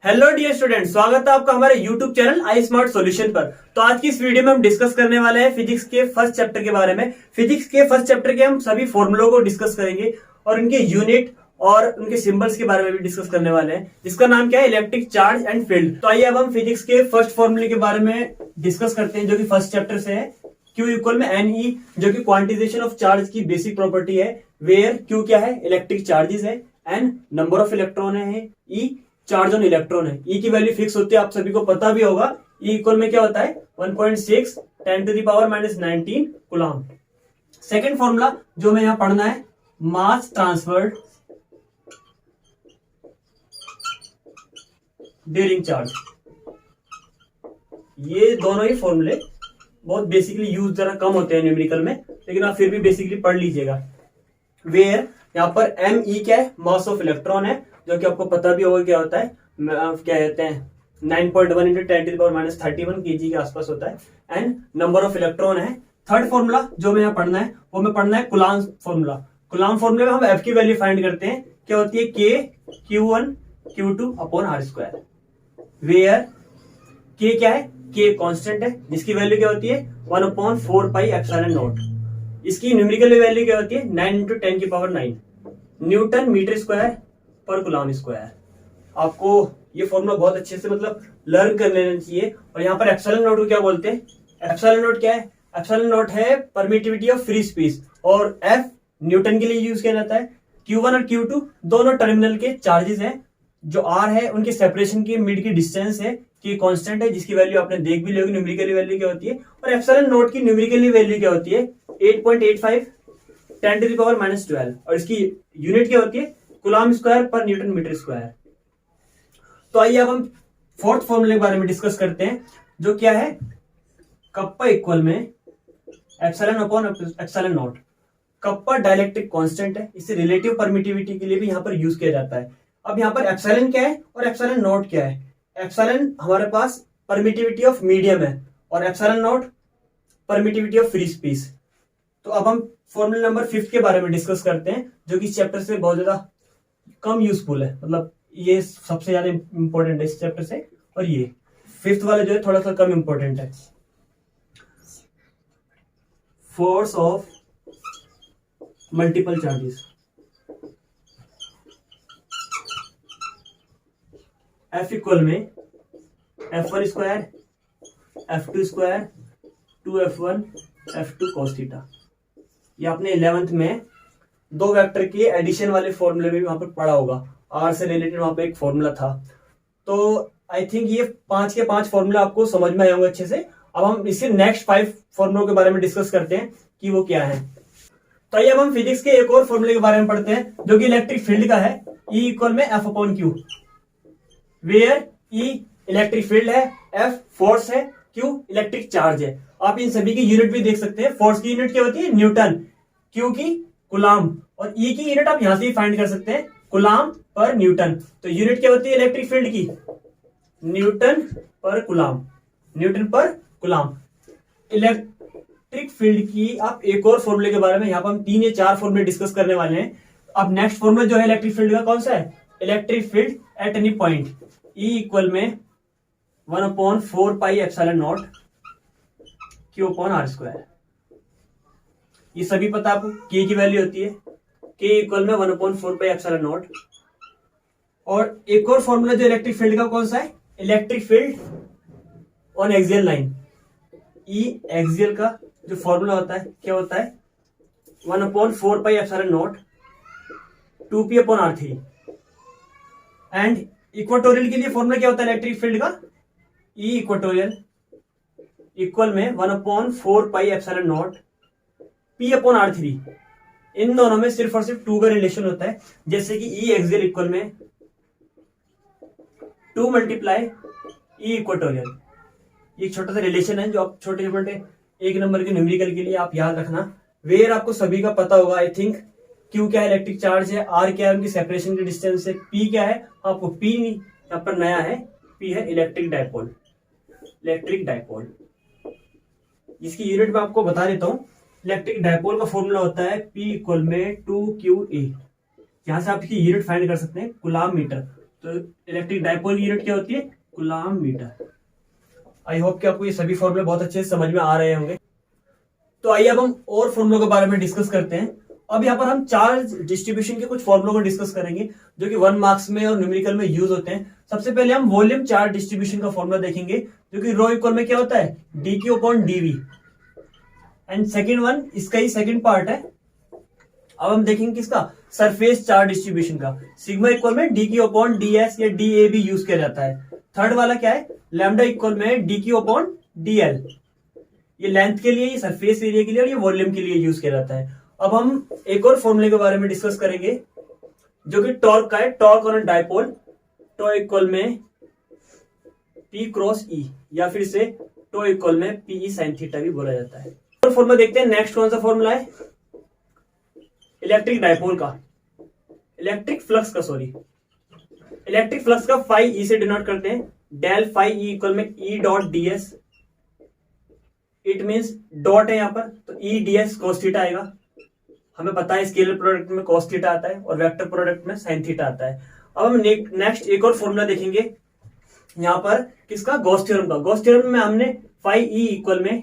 Hello dear student, स्वागत है आपका हमारे यूट्यूब चैनल आई स्मार्ट सॉल्यूशन पर। तो आज की इस वीडियो में हम डिस्कस करने वाले हैं फिजिक्स के फर्स्ट चैप्टर के बारे में। फिजिक्स के फर्स्ट चैप्टर के हम सभी फॉर्मूलों को डिस्कस करेंगे और उनके यूनिट और उनके सिंबल्स के बारे में भी डिस्कस करने वाले हैं, जिसका नाम क्या है, इलेक्ट्रिक चार्ज एंड फील्ड। तो आइए अब हम फिजिक्स के फर्स्ट फॉर्मूले के बारे में डिस्कस करते हैं, जो कि फर्स्ट चैप्टर से है। Q इक्वल में एन ई, जो कि क्वांटिजेशन ऑफ चार्ज की बेसिक प्रॉपर्टी है। वेयर Q क्या है, इलेक्ट्रिक चार्जेस है। एन नंबर ऑफ इलेक्ट्रॉन है। ई चार्ज ऑन इलेक्ट्रॉन है। ई की वैल्यू फिक्स होती है, आप सभी को पता भी होगा। ई इक्वल में क्या होता है, 1.6 10⁻⁻19 कूलम। सेकेंड फॉर्मूला जो हमें यहां पढ़ना है, मास ट्रांसफर्ड ड्यूरिंग चार्ज। ये दोनों ही फॉर्मूले बहुत बेसिकली यूज जरा कम होते हैं न्यूमेरिकल में, लेकिन आप फिर भी बेसिकली पढ़ लीजिएगा। वेयर यहाँ पर एम ई क्या है, मास ऑफ इलेक्ट्रॉन है, जो कि आपको पता भी होगा क्या होता है, क्या कहते हैं 9.1 × 10⁻31 kg के आसपास होता है। एंड नंबर ऑफ इलेक्ट्रॉन है। थर्ड फॉर्मूला जो हमें यहाँ पढ़ना है, वो हमें पढ़ना है कूलॉम फॉर्मूला। कूलॉम फॉर्मूले में हम एफ की वैल्यू फाइंड करते हैं, क्या होती है, K Q1 Q2 upon R²। Where K क्या है, K कांस्टेंट है, जिसकी वैल्यू क्या होती है 1/4πε0। इसकी न्यूमेरिकल वैल्यू क्या होती है 9 × 10⁹ न्यूटन मीटर स्क्वायर पर कूलॉम स्क्वायर। आपको ये फॉर्मूला बहुत अच्छे से मतलब लर्न कर लेना चाहिए। और यहाँ पर एप्सिलॉन नॉट को क्या बोलते हैं, एप्सिलॉन नॉट क्या है, एप्सिलॉन नॉट है परमिटिविटी ऑफ फ्री स्पेस, और एफ न्यूटन के लिए यूज किया जाता है। Q1 और Q2 दोनों टर्मिनल के चार्जेस हैं। जो R है उनके सेपरेशन की मिड की डिस्टेंस है, कि कांस्टेंट है, जिसकी वैल्यू आपने देख भी ली होगी, न्यूमेरिकल वैल्यू क्या होती है। और एप्सिलॉन नॉट की न्यूमेरिकल वैल्यू क्या होती है 8.85 10⁻⁻12, और इसकी यूनिट क्या होती है कूलॉम स्क्वायर पर न्यूटन मीटर स्क्वायर। तो आइए अब हम फोर्थ फॉर्मूले के बारे में डिस्कस करते हैं, जो क्या है, कप्पा इक्वल में epsilon upon epsilon not. Kappa dielectric constant है, इसे रिलेटिव परमिटिविटी के लिए भी यहाँ पर यूज किया जाता है। अब यहाँ पर एप्सिलॉन क्या है और एप्सिलॉन नॉट क्या है। एप्सिलॉन हमारे पास परमिटिविटी ऑफ मीडियम है, और epsilon not permittivity of free space. तो अब हम फॉर्मूला नंबर 5 के बारे में डिस्कस करते हैं, जो कि इस चैप्टर से बहुत ज्यादा कम यूजफुल है, मतलब ये सबसे ज्यादा इंपॉर्टेंट है इस चैप्टर से, और ये 5th वाला जो है थोड़ा सा कम इंपॉर्टेंट है। Force of multiple charges. F equal में F1 square F2 square 2F1 F2 cos theta. ये आपने 11th में दो वेक्टर के एडिशन वाले फॉर्मूले में भी वहां पर पढ़ा होगा। R से रिलेटेड वहां पे एक फॉर्मूला था। तो आई थिंक ये 5 के 5 फॉर्मूला आपको समझ में आए होंगे अच्छे से। अब हम इसके नेक्स्ट 5 फॉर्मूलों के बारे में डिस्कस करते हैं कि वो क्या है। तो आइए अब हम फिजिक्स के एक और फॉर्मूले के बारे में पढ़ते हैं, जो कि इलेक्ट्रिक फील्ड का है। E इक्वल में F/Q, where E electric field है, F फोर्स है, Q इलेक्ट्रिक चार्ज है। आप इन सभी की यूनिट भी देख सकते हैं। फोर्स की यूनिट क्या होती है न्यूटन, Q की कूलॉम, और E की यूनिट आप यहां से ही फाइंड कर सकते हैं, कूलॉम पर न्यूटन। तो यूनिट क्या होती है इलेक्ट्रिक फील्ड की, न्यूटन पर कूलॉम, न्यूटन पर कूलॉम। इलेक्ट्रिक फील्ड की आप एक और फॉर्मूले के बारे में यहाँ पर हम 3 या 4 फॉर्मूले डिस्कस करने वाले हैं। अब नेक्स्ट फॉर्मूला जो है इलेक्ट्रिक फील्ड का कौन सा है, electric field at any point. E equal में 1/4πε0 Q/R²। ये सभी पता आपको, K की वैल्यू होती है K इक्वल में 1/4πε0। और एक और फॉर्मूला जो इलेक्ट्रिक फील्ड का कौन सा है, electric field on axial line. E axial का जो फॉर्मूला होता है क्या होता है 1/4πε0 2p/r3। एंड इक्वेटोरियल के लिए फॉर्मूला क्या होता है इलेक्ट्रिक फील्ड का, E इक्वेटोरियल इक्वल में 1/4πε0 p/r3। इन दोनों में सिर्फ और सिर्फ 2 का रिलेशन होता है, जैसे कि E एक्सियल इक्वल में 2 × E इक्वेटोरियल। ये एक छोटा सा रिलेशन है जो आप छोटे छोटे 1 नंबर के न्यूमेरिकल के लिए आप याद रखना। वेयर आपको सभी का पता होगा आई थिंक। Q क्या है इलेक्ट्रिक चार्ज है, R क्या है उनकी सेपरेशन की डिस्टेंस है, P क्या है आपको P यहाँ पर नया है, P है इलेक्ट्रिक डायपोल, इलेक्ट्रिक डायपोल। इसकी यूनिट में आपको बता देता हूँ। इलेक्ट्रिक डायपोल का फॉर्मूला होता है P इक्वल में 2QA। यहां से आप इसकी यूनिट फाइंड कर सकते हैं कूलॉम मीटर। तो इलेक्ट्रिक डायपोल की यूनिट क्या होती है? Coulomb metre. आई होप कि आपको ये सभी फॉर्मूले बहुत अच्छे से समझ में आ रहे होंगे। तो आइए अब हम और फॉर्मूलों के बारे में डिस्कस करते हैं। अब यहाँ पर हम चार्ज डिस्ट्रीब्यूशन के कुछ फॉर्मूलों को डिस्कस करेंगे जो कि 1 मार्क्स में और न्यूमेरिकल में यूज होते हैं। सबसे पहले हम वॉल्यूम चार्ज डिस्ट्रीब्यूशन का फॉर्मूला देखेंगे जो कि रो इक्वल में क्या होता है? dq upon dv। And second one इसका ही सेकेंड पार्ट है। अब हम देखेंगे किसका? सरफेस चार्ज डिस्ट्रीब्यूशन का। सिग्मा इक्वल में dq अपॉन ds या dA भी यूज किया जाता है। थर्ड वाला क्या है? लैम्डा इक्वल में dq अपॉन dl। ये लेंथ के लिए, ये सरफेस एरिया के लिए और ये वॉल्यूम के लिए यूज किया जाता है। अब हम एक और फॉर्मूले के बारे में डिस्कस करेंगे जो कि टॉर्क का है। Torque on dipole, tau equal में P क्रॉस E या फिर से टो इक्वल में PE sin थीटा भी बोला जाता है। और फॉर्मूला देखते हैं। नेक्स्ट कौन सा फॉर्मूला है? इलेक्ट्रिक डायपोल का, इलेक्ट्रिक फ्लक्स का फाई E से डिनोट करते हैं। डेल फाई E इक्वल में E dot ds। It means dot है यहाँ पर, तो E ds cos थीटा आएगा। हमें पता है स्केलर प्रोडक्ट में cos थीटा आता है और वेक्टर प्रोडक्ट में sin थीटा आता है। अब हम नेक्स्ट एक और फॉर्मूला देखेंगे यहाँ पर किसका? गॉस थ्योरम का। गॉस थ्योरम में हमने फाई E इक्वल में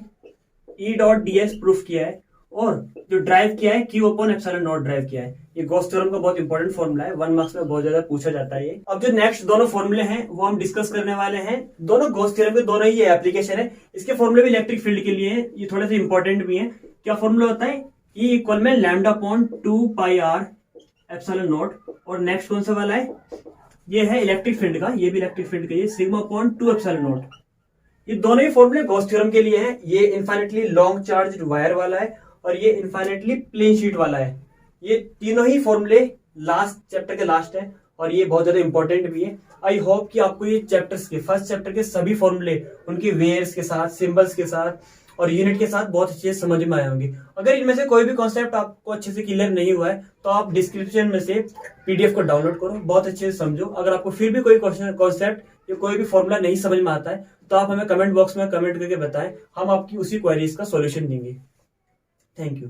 E डॉट ds प्रूफ किया है और जो ड्राइव किया है Q upon epsilon not drive किया है। ये गॉस थ्योरम का बहुत इंपॉर्टेंट फॉर्मूला है, 1 मार्क्स में बहुत ज्यादा पूछा जाता है ये। अब जो नेक्स्ट दोनों फॉर्मूले हैं वो हम डिस्कस करने वाले हैं। दोनों गॉस थ्योरम के दोनों ही एप्लीकेशन है। इसके फॉर्मूले भी इलेक्ट्रिक फील्ड के लिए है, ये थोड़े से इंपॉर्टेंट भी है। क्या फॉर्मूला होता है? E इक्वल में lambda upon 2 pi r epsilon not. और नेक्स्ट कौन सा वाला है? ये है इलेक्ट्रिक फील्ड का, ये भी इलेक्ट्रिक फील्ड का, ये सिग्मा अपॉन 2 एप्सिलॉन नॉट। ये दोनों ही फॉर्मूले गॉस थ्योरम के लिए हैं। ये इनफाइनाइटली लॉन्ग चार्ज वायर वाला है और ये इनफाइनाइटली प्लेन शीट वाला है। ये तीनों ही फॉर्मूले लास्ट चैप्टर के लास्ट है और ये बहुत ज्यादा इंपॉर्टेंट भी है। आई होप कि आपको ये चैप्टर्स के फर्स्ट चैप्टर के सभी फॉर्मूले उनके वेयर्स के साथ, सिंबल्स के साथ और यूनिट के साथ बहुत अच्छे से समझ में आए होंगे। अगर इनमें से कोई भी कॉन्सेप्ट आपको अच्छे से क्लियर नहीं हुआ है तो आप डिस्क्रिप्शन में से PDF को डाउनलोड करो, बहुत अच्छे से समझो। अगर आपको फिर भी कोई कॉन्सेप्ट या कोई भी फॉर्मूला नहीं समझ में आता है तो आप हमें कमेंट बॉक्स में कमेंट करके बताएं, हम आपकी उसी क्वेरीज का सॉल्यूशन देंगे। Thank you.